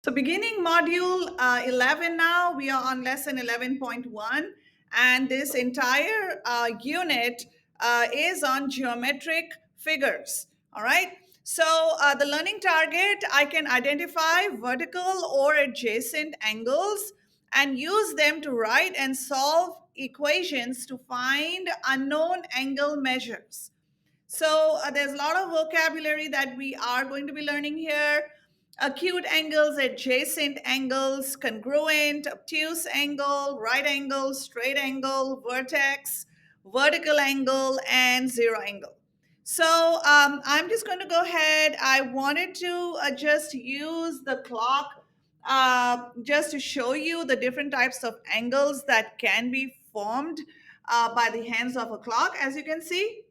So beginning module 11 now, we are on lesson 11.1, and this entire unit is on geometric figures. All right. So the learning target, I can identify vertical or adjacent angles and use them to write and solve equations to find unknown angle measures. So there's a lot of vocabulary that we are going to be learning here. Acute angles, adjacent angles, congruent, obtuse angle, right angle, straight angle, vertex, vertical angle, and zero angle. So I'm just going to go ahead. I wanted to just use the clock just to show you the different types of angles that can be formed by the hands of a clock, as you can see.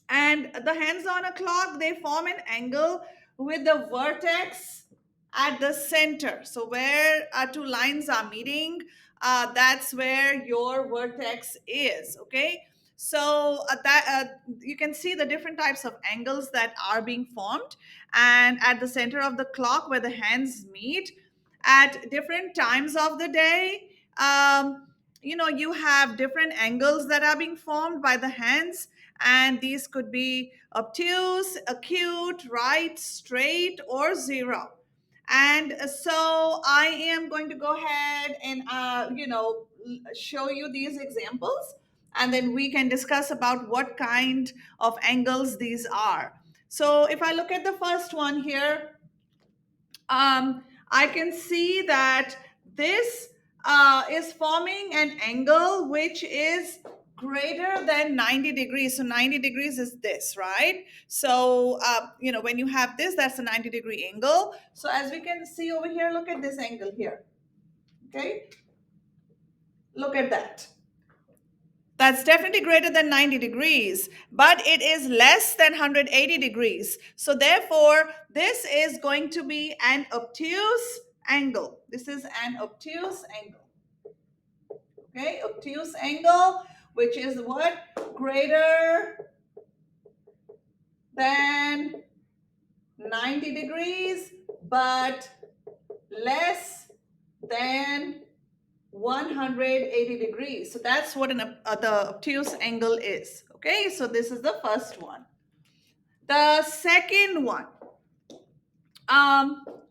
And the hands on a clock, they form an angle with the vertex at the center. So where two lines are meeting, that's where your vertex is. Okay. So you can see the different types of angles that are being formed, and at the center of the clock where the hands meet at different times of the day, you have different angles that are being formed by the hands, and these could be obtuse, acute, right, straight, or zero. And so I am going to go ahead and show you these examples, and then we can discuss about what kind of angles these are. So if I look at the first one here, I can see that this is forming an angle which is greater than 90 degrees. So 90 degrees is this, right? So, when you have this, that's a 90-degree angle. So as we can see over here, look at this angle here. Okay, look at that. That's definitely greater than 90 degrees, but it is less than 180 degrees. So therefore, this is going to be an obtuse angle. This is an obtuse angle. Okay, obtuse angle, which is what? Greater than 90 degrees, but less than 180 degrees. So that's what the obtuse angle is. Okay, so this is the first one. The second one,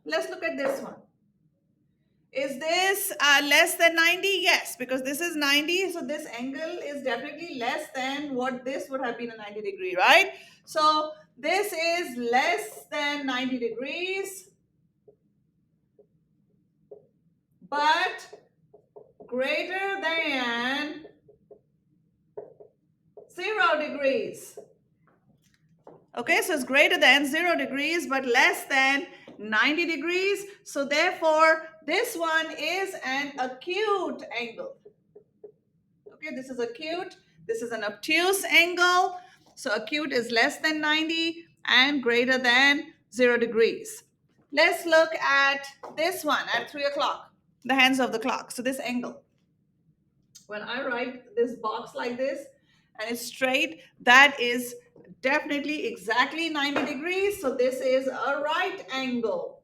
let's look at this one. Is this less than 90? Yes, because this is 90. So this angle is definitely less than what this would have been a 90-degree, right? So this is less than 90 degrees, but greater than 0 degrees. Okay, so it's greater than 0 degrees, but less than 90 degrees. So therefore, this one is an acute angle. Okay, this is acute. This is an obtuse angle. So acute is less than 90 and greater than 0 degrees. Let's look at this one at 3 o'clock, the hands of the clock. So this angle. When I write this box like this and it's straight, that is definitely exactly 90 degrees. So this is a right angle.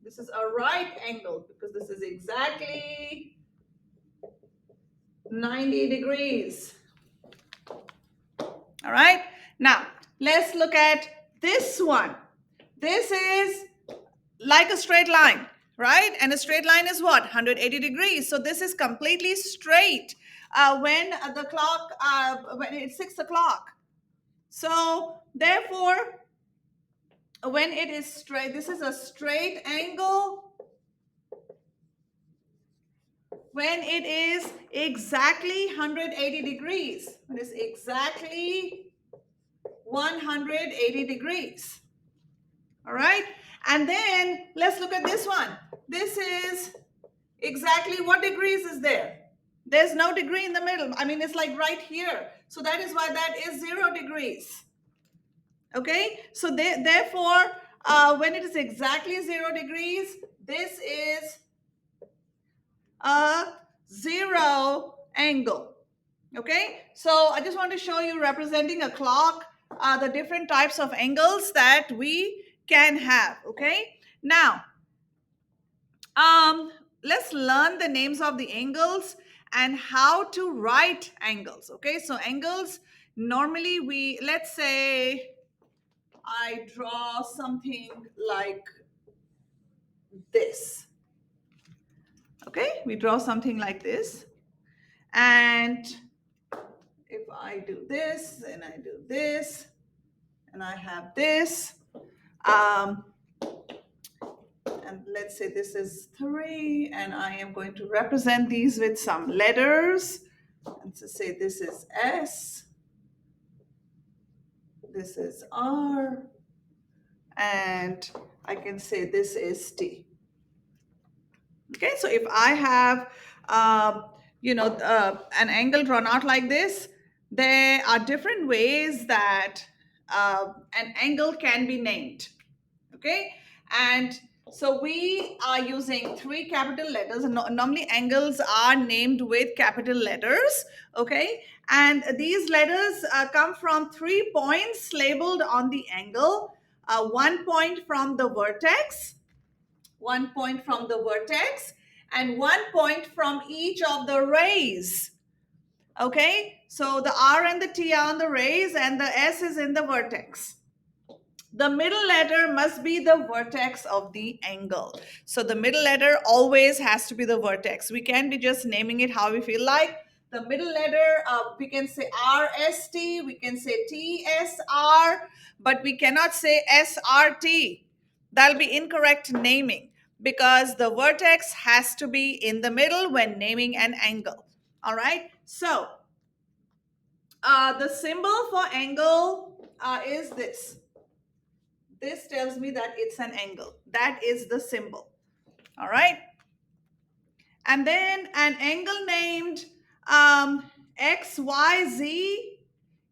This is a right angle because this is exactly 90 degrees. All right. Now, let's look at this one. This is like a straight line, right? And a straight line is what? 180 degrees. So this is completely straight when the clock, when it's 6 o'clock. So therefore, when it is straight, this is a straight angle. When it is exactly 180 degrees, when it's exactly 180 degrees. All right. And then let's look at this one. This is exactly what degrees is there? There's no degree in the middle. I mean, it's like right here. So that is why that is 0 degrees. Okay. So therefore, when it is exactly 0 degrees, this is a 0 angle. Okay. So I just want to show you representing a clock, the different types of angles that we can have. Okay. Now, let's learn the names of the angles and how to write angles. Okay, so angles, normally let's say I draw something like this. Okay, we draw something like this. And if I do this, and I do this, and I have this, um, and let's say this is 3, and I am going to represent these with some letters. And to say this is S, this is R, and I can say this is T. Okay, so if I have, an angle drawn out like this, there are different ways that an angle can be named. Okay, and so we are using 3 capital letters, and normally angles are named with capital letters. Okay, and these letters come from 3 points labeled on the angle, 1 point from the vertex, 1 point from the vertex, and 1 point from each of the rays. Okay, so the R and the T are on the rays, and the S is in the vertex. The middle letter must be the vertex of the angle. So the middle letter always has to be the vertex. We can't be just naming it how we feel like. The middle letter, we can say RST, we can say TSR, but we cannot say SRT. That'll be incorrect naming because the vertex has to be in the middle when naming an angle. All right. So the symbol for angle is this. This tells me that it's an angle. That is the symbol. All right. And then an angle named XYZ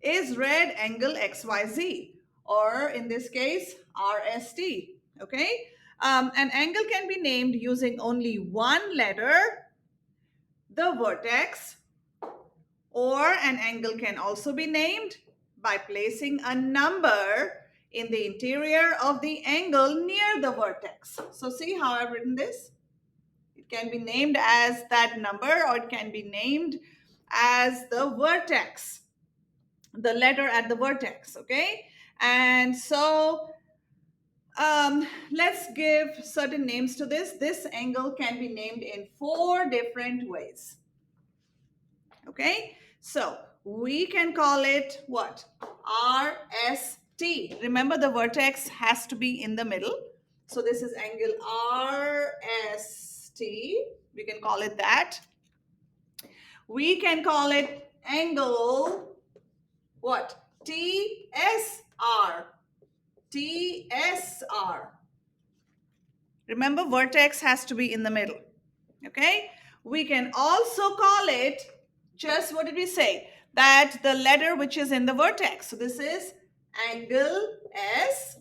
is red angle XYZ, or in this case, RST. Okay. An angle can be named using only one letter, the vertex, or an angle can also be named by placing a number in the interior of the angle near the vertex. So see how I've written this? It can be named as that number, or it can be named as the vertex, the letter at the vertex, okay? And so let's give certain names to this. This angle can be named in 4 different ways. Okay, so we can call it what? RST. Remember, the vertex has to be in the middle. So this is angle RST. We can call it that. We can call it angle what? TSR. TSR. Remember, vertex has to be in the middle. Okay, we can also call it, just what did we say? That the letter which is in the vertex. So this is angle S,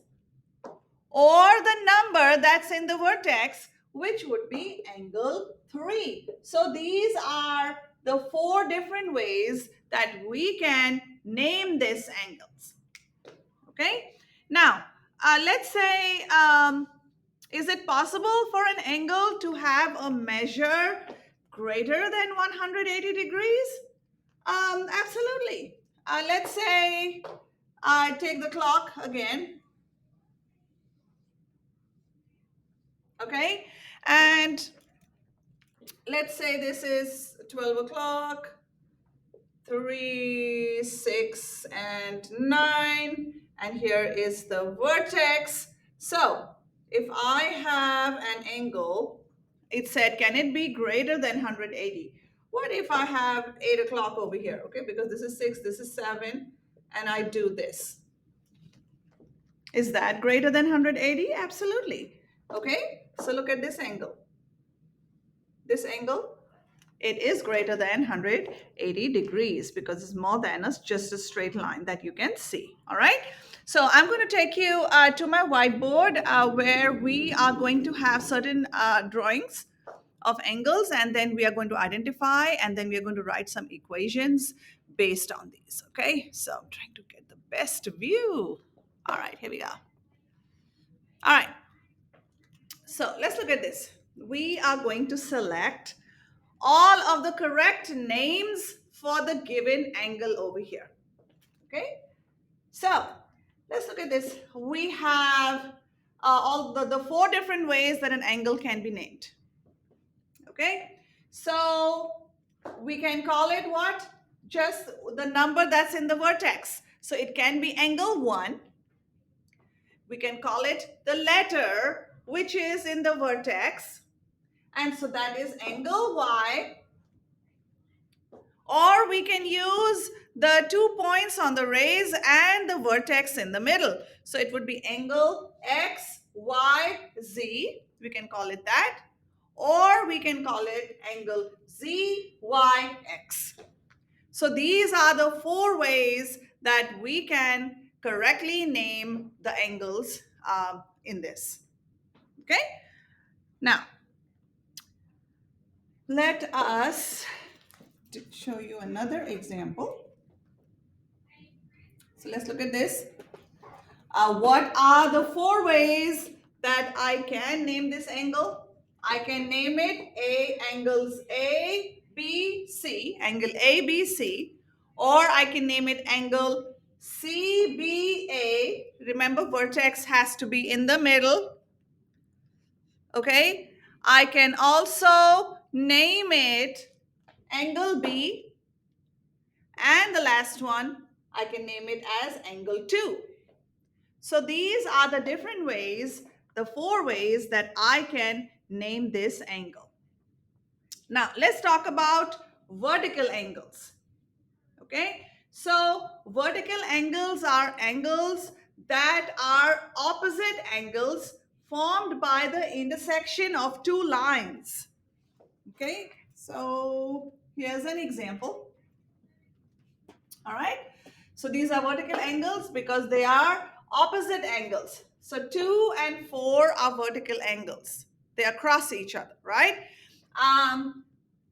or the number that's in the vertex, which would be angle 3. So these are the 4 different ways that we can name these angles. Okay, now let's say, is it possible for an angle to have a measure greater than 180 degrees? Absolutely. Let's say I take the clock again. Okay, and let's say this is 12 o'clock, 3, 6, and 9, and here is the vertex. So if I have an angle, it said, can it be greater than 180? What if I have 8 o'clock over here? Okay, because this is 6, this is 7, and I do this. Is that greater than 180? Absolutely. Okay, so look at this angle. This angle, it is greater than 180 degrees because it's more than just a straight line that you can see. All right. So I'm going to take you to my whiteboard where we are going to have certain drawings of angles, and then we are going to identify, and then we are going to write some equations based on these. Okay. So I'm trying to get the best view. All right, here we go. All right. So let's look at this. we are going to select all of the correct names for the given angle over here. Okay, so let's look at this. We have all the four different ways that an angle can be named. Okay, so we can call it what? Just the number that's in the vertex. So it can be angle 1. We can call it the letter which is in the vertex. And so that is angle Y. Or we can use the 2 points on the rays and the vertex in the middle. So it would be angle X, Y, Z. We can call it that. Or we can call it angle Z, Y, X. So these are the four ways that we can correctly name the angles in this. Okay? Now, let us show you another example. So let's look at this. What are the four ways that I can name this angle? I can name it angles A, B, C, angle A, B, C, or I can name it angle CBA. Remember, vertex has to be in the middle. Okay. I can also name it angle B, and the last one, I can name it as angle 2. So these are the different ways, the four ways that I can name this angle. Now, let's talk about vertical angles. Okay, so vertical angles are angles that are opposite angles formed by the intersection of two lines. Okay, so here's an example. All right, so these are vertical angles because they are opposite angles. So 2 and 4 are vertical angles. They are across each other, right?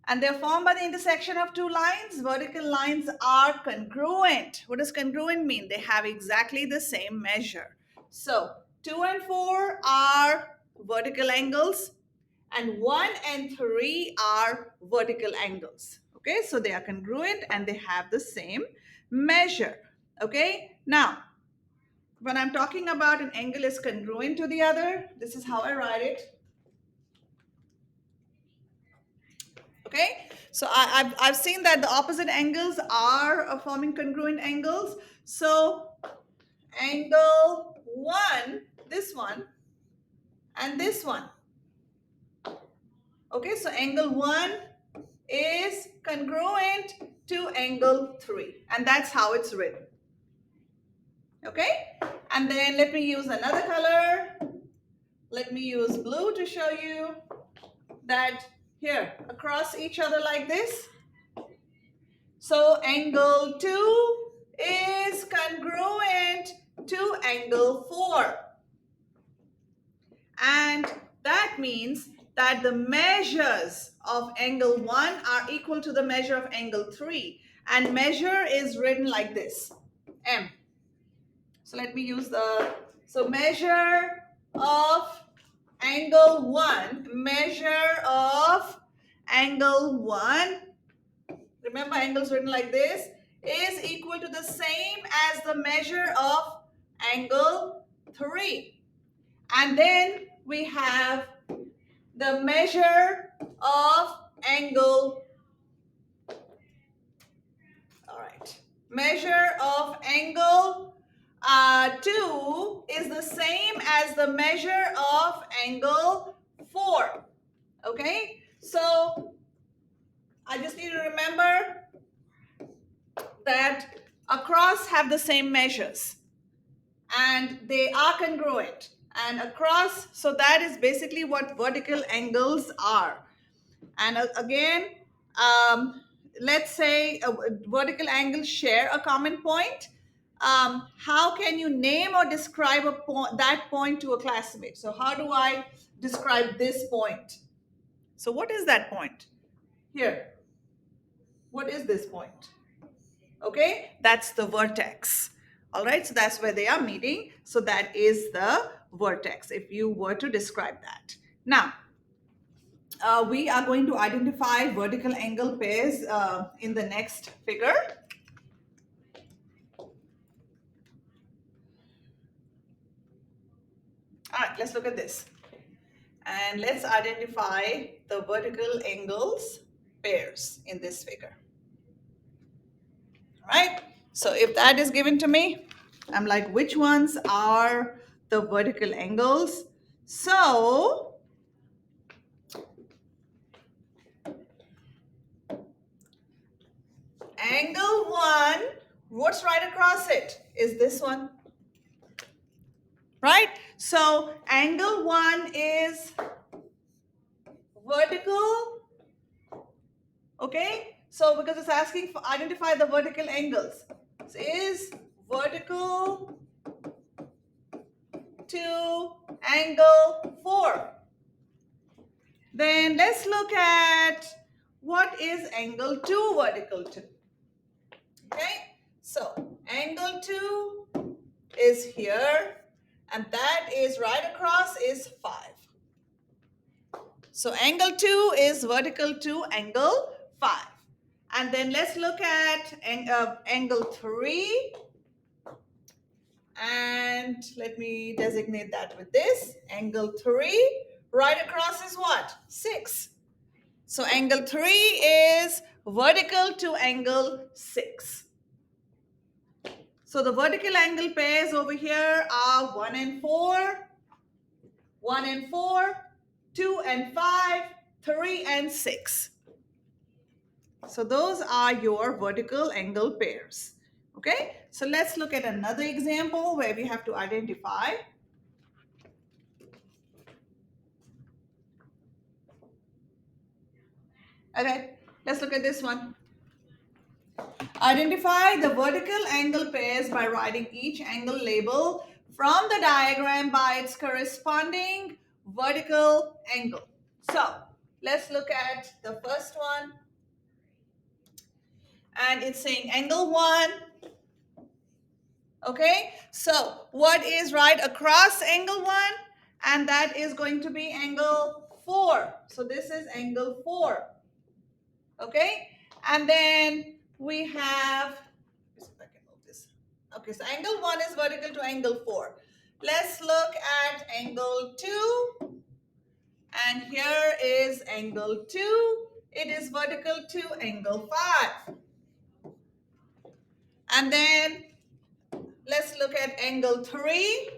And they're formed by the intersection of two lines. Vertical lines are congruent. What does congruent mean? They have exactly the same measure. So 2 and 4 are vertical angles, and 1 and 3 are vertical angles. Okay, so they are congruent and they have the same measure. Okay, now when I'm talking about an angle is congruent to the other, this is how I write it. Okay, so I've seen that the opposite angles are forming congruent angles. So angle 1, this one, and this one. Okay, so angle 1 is congruent to angle 3, and that's how it's written. Okay, and then let me use another color. Let me use blue to show you that here across each other like this. So angle 2 is congruent to angle 4, and that means that the measures of angle 1 are equal to the measure of angle 3, and measure is written like this, M. So let me use so measure of angle 1, measure of angle 1, remember angles written like this, is equal to the same as the measure of angle 3. And then we have the measure of angle, all right, measure of angle 2 is the same as the measure of angle 4. Okay, so I just need to remember that across have the same measures and they are congruent, and across, so that is basically what vertical angles are. And again, let's say vertical angles share a common point. How can you name or describe that point to a classmate? So how do I describe this point? So what is that point? Here. What is this point? Okay, that's the vertex. All right, so that's where they are meeting. So that is the vertex if you were to describe that. Now, we are going to identify vertical angle pairs in the next figure. All right, let's look at this. And let's identify the vertical angles pairs in this figure. All right, so if that is given to me, I'm like, which ones are the vertical angles? So angle 1, what's right across it is this one, right? So angle 1 is vertical, okay? So because it's asking for identify the vertical angles, so is vertical to angle 4. Then let's look at what is angle 2 vertical to. Okay, so angle 2 is here, and that is right across is 5. So angle 2 is vertical to angle 5. And then let's look at angle 3. And let me designate that with this. Angle 3, right across is what? 6. So angle 3 is vertical to angle 6. So the vertical angle pairs over here are 1 and 4, 1 and 4, 2 and 5, 3 and 6. So those are your vertical angle pairs. Okay, so let's look at another example where we have to identify. Okay, let's look at this one. Identify the vertical angle pairs by writing each angle label from the diagram by its corresponding vertical angle. So let's look at the first one. And it's saying angle 1. Okay, so what is right across angle 1? And that is going to be angle 4. So this is angle 4. Okay, and then we have, if I can move this. Okay, so angle 1 is vertical to angle 4. Let's look at angle 2. And here is angle 2. It is vertical to angle 5. And then let's look at angle 3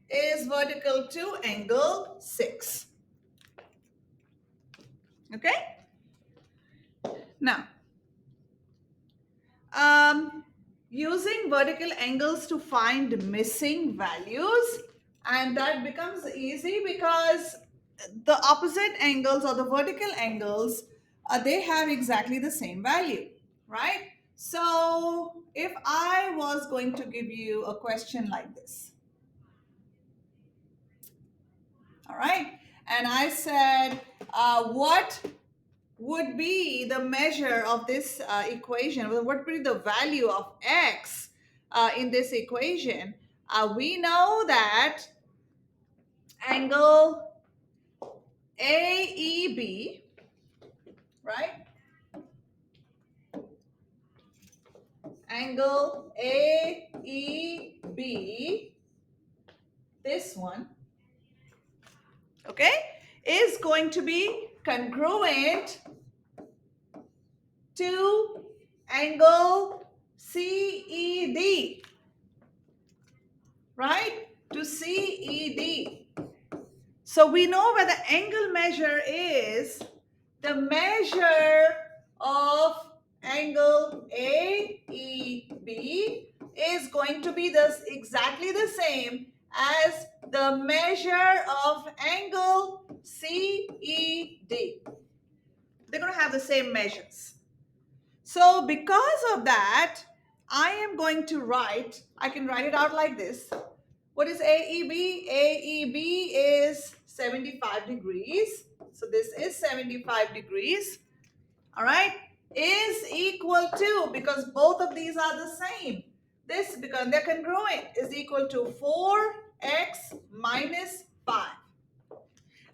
is vertical to angle 6. Okay? Now, using vertical angles to find missing values, and that becomes easy because the opposite angles or the vertical angles, they have exactly the same value, right? So if I was going to give you a question like this, all right, and I said, what would be the measure of this equation? What would be the value of x in this equation? We know that angle AEB, right? Angle AEB, this one, okay, is going to be congruent to angle CED, right? To CED. So we know where the angle measure is, the measure of angle AEB is going to be exactly the same as the measure of angle CED. They're going to have the same measures. So because of that, I am going to write, I can write it out like this. What is AEB? AEB is 75 degrees. So this is 75 degrees. All right. Is equal to, because both of these are the same. This, because they're congruent, is equal to 4x minus 5.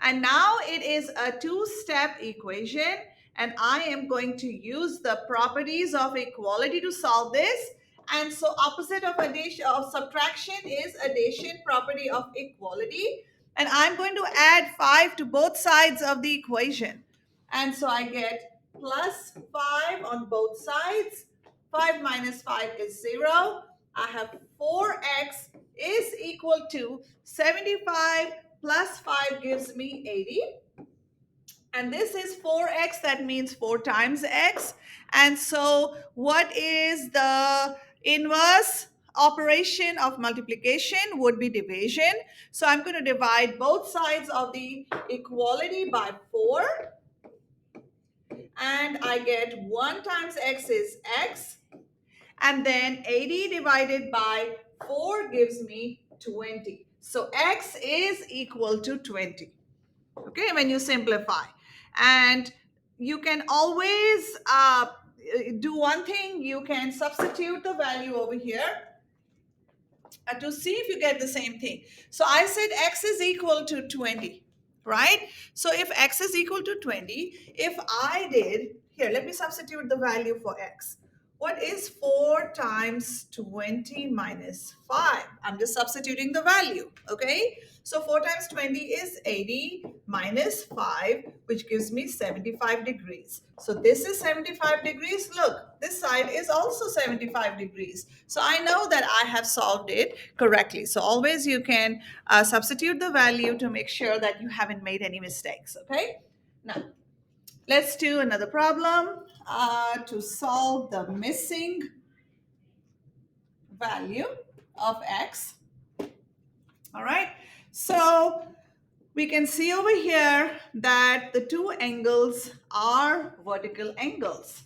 And now it is a two-step equation, and I am going to use the properties of equality to solve this. And so opposite of addition of subtraction is addition, property of equality. And I'm going to add 5 to both sides of the equation. And so I get plus 5 on both sides. 5 minus 5 is 0. I have 4x is equal to 75 plus 5 gives me 80. And this is 4x, that means 4 times x. And so what is the inverse operation of multiplication? Would be division. So I'm going to divide both sides of the equality by 4. And I get 1 times x is x. And then 80 divided by 4 gives me 20. So x is equal to 20. Okay, when you simplify. And you can always do one thing. You can substitute the value over here to see if you get the same thing. So I said x is equal to 20, right? So if x is equal to 20, if I did, here, let me substitute the value for x. What is 4 times 20 minus 5? I'm just substituting the value, okay? So 4 times 20 is 80 minus 5, which gives me 75 degrees. So this is 75 degrees. Look, this side is also 75 degrees. So I know that I have solved it correctly. So always you can substitute the value to make sure that you haven't made any mistakes, okay? Now, let's do another problem to solve the missing value of x. All right, so we can see over here that the two angles are vertical angles.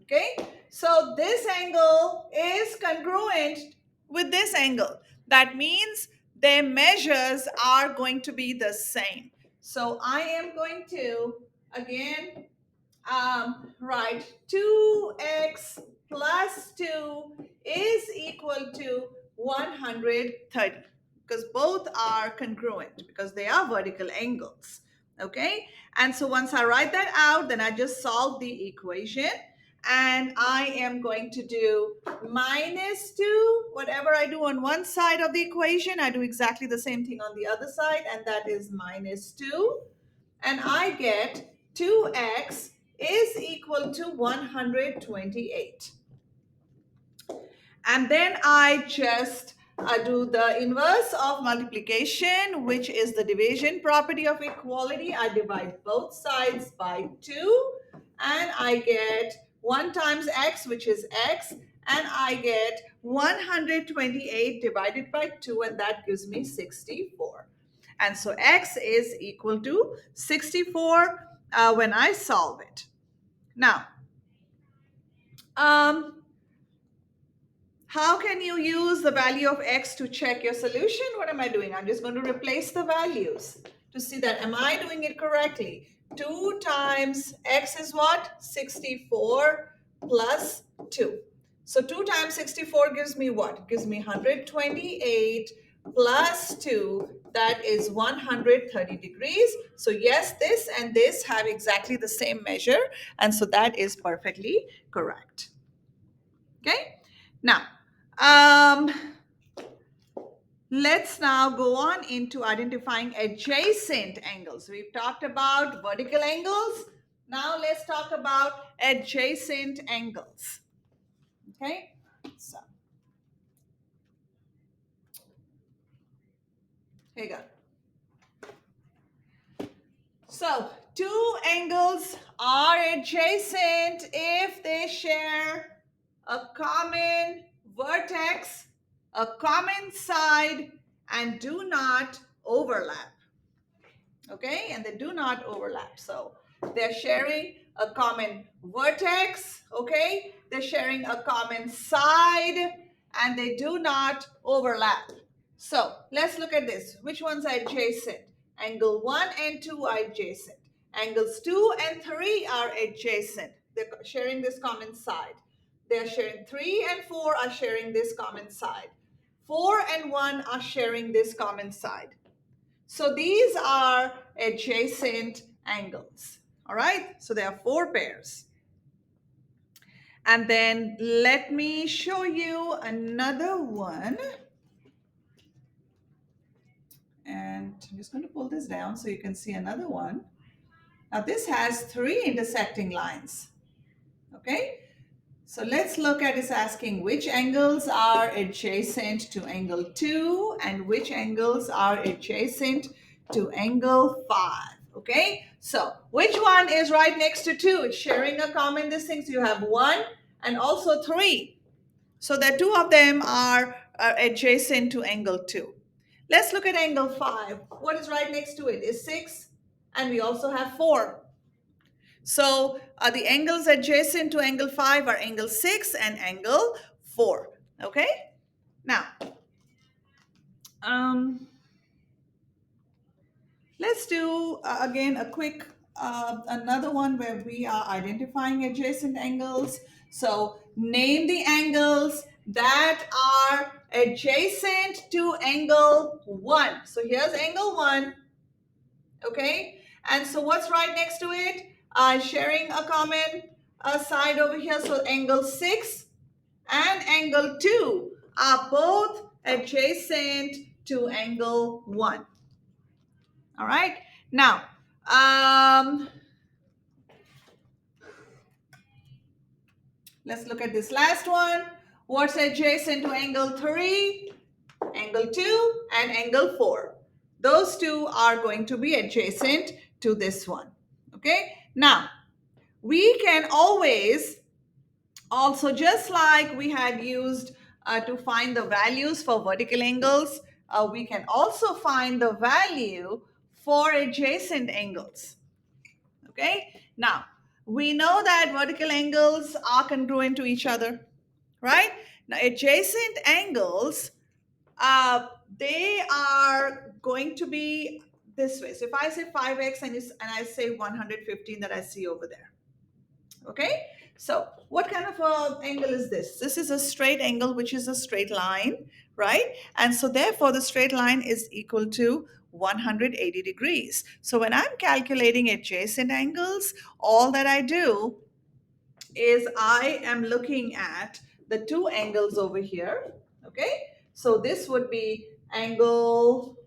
Okay, so this angle is congruent with this angle. That means their measures are going to be the same. So I am going to again write 2x plus 2 is equal to 130, because both are congruent, because they are vertical angles. Okay, and so once I write that out, then I just solve the equation, and I am going to do minus 2. Whatever I do on one side of the equation, I do exactly the same thing on the other side, and that is minus 2. And I get 2x is equal to 128. And then I just do the inverse of multiplication, which is the division property of equality. I divide both sides by 2, and I get 1 times x, which is x, and I get 128 divided by 2, and that gives me 64. And so x is equal to 64 when I solve it. Now, how can you use the value of x to check your solution? What am I doing? I'm just going to replace the values to see that am I doing it correctly. 2 times x is what? 64 plus 2. So 2 times 64 gives me what? It gives me 128 plus 2. That is 130 degrees. So yes, this and this have exactly the same measure. And so that is perfectly correct. Okay. Now, let's now go on into identifying adjacent angles. We've talked about vertical angles. Now let's talk about adjacent angles. Okay, so here you go. So two angles are adjacent if they share a common vertex, a common side, and do not overlap. Okay, and they do not overlap. So they're sharing a common vertex, okay, they're sharing a common side, and they do not overlap. So let's look at this. Which ones are adjacent? Angle 1 and 2 are adjacent. Angles 2 and 3 are adjacent. They're sharing this common side. They're sharing 3 and 4 are sharing this common side. 4 and 1 are sharing this common side. So these are adjacent angles. All right, so there are 4 pairs. And then let me show you another one. And I'm just going to pull this down so you can see another one. Now this has 3 intersecting lines. Okay, so let's look at it's asking which angles are adjacent to angle 2 and which angles are adjacent to angle 5. Okay, so which one is right next to 2? It's sharing a common distance. You have 1 and also 3. So the 2 of them are adjacent to angle 2. Let's look at angle 5. What is right next to it is 6 and we also have 4. So the angles adjacent to angle 5 are angle 6 and angle 4. Okay? Now, let's do again a quick another one where we are identifying adjacent angles. So name the angles that are adjacent to angle 1. So here's angle 1. Okay? And so what's right next to it? Sharing a common side over here. So angle 6 and angle 2 are both adjacent to angle 1. All right. Now, let's look at this last one. What's adjacent to angle 3, angle 2, and angle 4? Those 2 are going to be adjacent to this one. Okay. Now, we can always also, just like we had used to find the values for vertical angles, we can also find the value for adjacent angles. Okay, now we know that vertical angles are congruent to each other, right? Now, adjacent angles, they are going to be this way. So if I say 5x and I say 115 that I see over there, okay? So what kind of angle is this? This is a straight angle, which is a straight line, right? And so therefore the straight line is equal to 180 degrees. So when I'm calculating adjacent angles, all that I do is I am looking at the 2 angles over here, okay? So this would be angle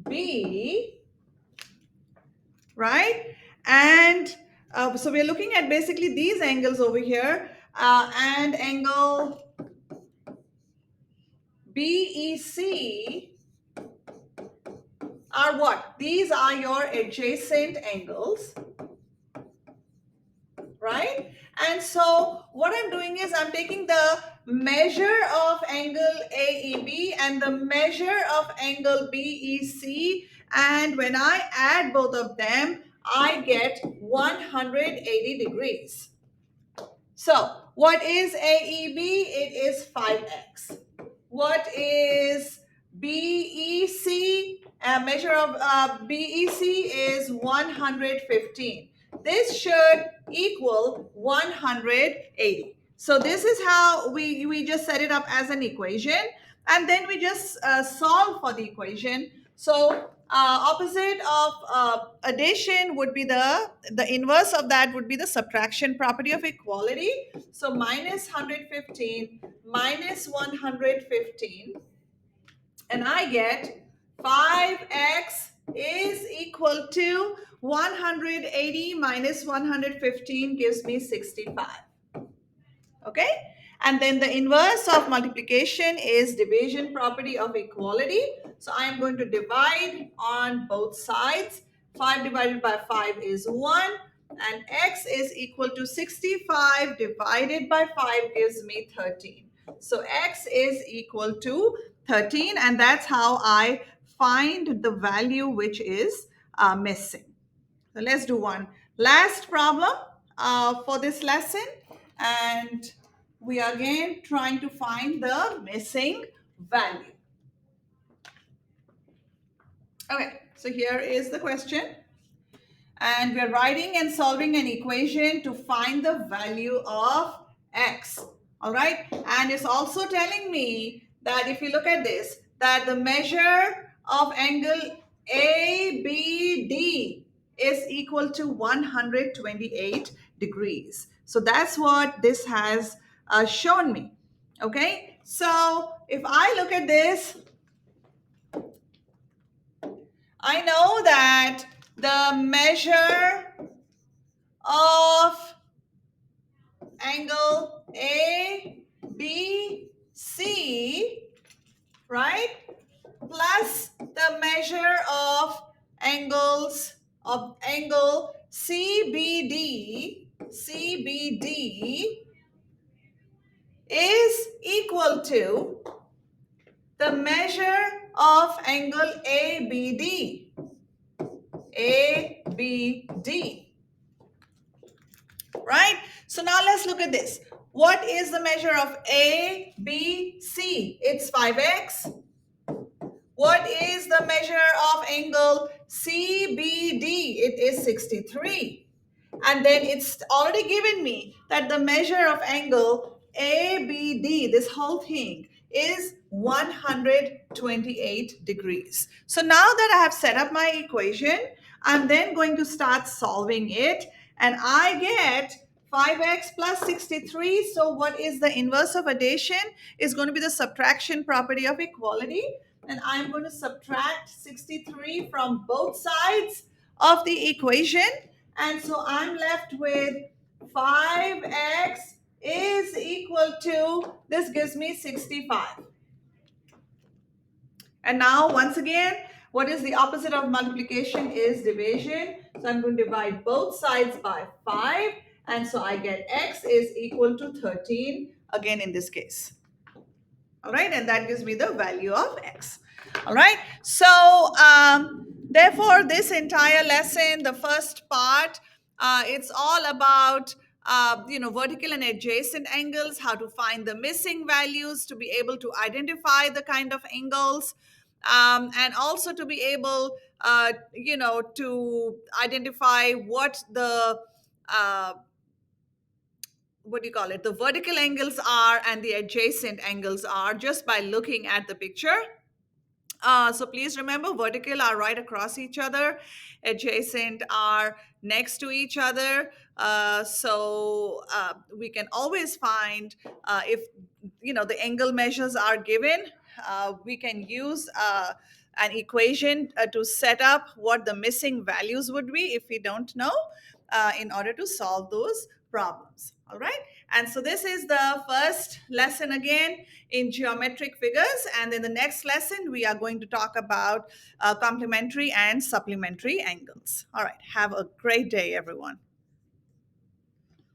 AEB, right? And so we're looking at basically these angles over here and angle BEC are what? These are your adjacent angles, right? And so what I'm doing is I'm taking the measure of angle AEB and the measure of angle BEC, and when I add both of them, I get 180 degrees. So what is AEB? It is 5x. What is BEC? Measure of BEC is 115. This should equal 180. So this is how we just set it up as an equation, and then we just solve for the equation. So opposite of addition would be the inverse of that would be the subtraction property of equality. So minus 115 minus 115, and I get 5x is equal to 180 minus 115 gives me 65. Okay, and then the inverse of multiplication is division property of equality. So I am going to divide on both sides. 5 divided by 5 is 1, and x is equal to 65 divided by 5 gives me 13. So x is equal to 13, and that's how I find the value which is missing. So let's do one last problem for this lesson, and we are again trying to find the missing value. Okay, so here is the question, and we're writing and solving an equation to find the value of x. All right. And it's also telling me that if you look at this, that the measure of angle ABD is equal to 128 degrees. So that's what this has shown me. Okay. So if I look at this, I know that the measure of angle A, B, C, right? Plus the measure of angles of angle CBD is equal to the measure of angle ABD. Right? So now let's look at this. What is the measure of ABC? It's 5x. What is the measure of angle CBD? It is 63. And then it's already given me that the measure of angle ABD, this whole thing, is 128 degrees. So now that I have set up my equation, I'm then going to start solving it. And I get 5x plus 63. So what is the inverse of addition? Is going to be the subtraction property of equality. And I'm going to subtract 63 from both sides of the equation. And so I'm left with 5x is equal to, this gives me 65. And now once again, what is the opposite of multiplication is division. So I'm going to divide both sides by 5. And so I get x is equal to 13 again in this case. All right, and that gives me the value of x. All right, so therefore this entire lesson, the first part, it's all about vertical and adjacent angles, how to find the missing values to be able to identify the kind of angles, and also to be able to identify what the what do you call it, the vertical angles are and the adjacent angles are just by looking at the picture. So please remember, vertical are right across each other, adjacent are next to each other. So we can always find, if the angle measures are given, we can use an equation to set up what the missing values would be if we don't know, in order to solve those problems. All right. And so this is the first lesson again in geometric figures. And in the next lesson, we are going to talk about complementary and supplementary angles. All right. Have a great day, everyone.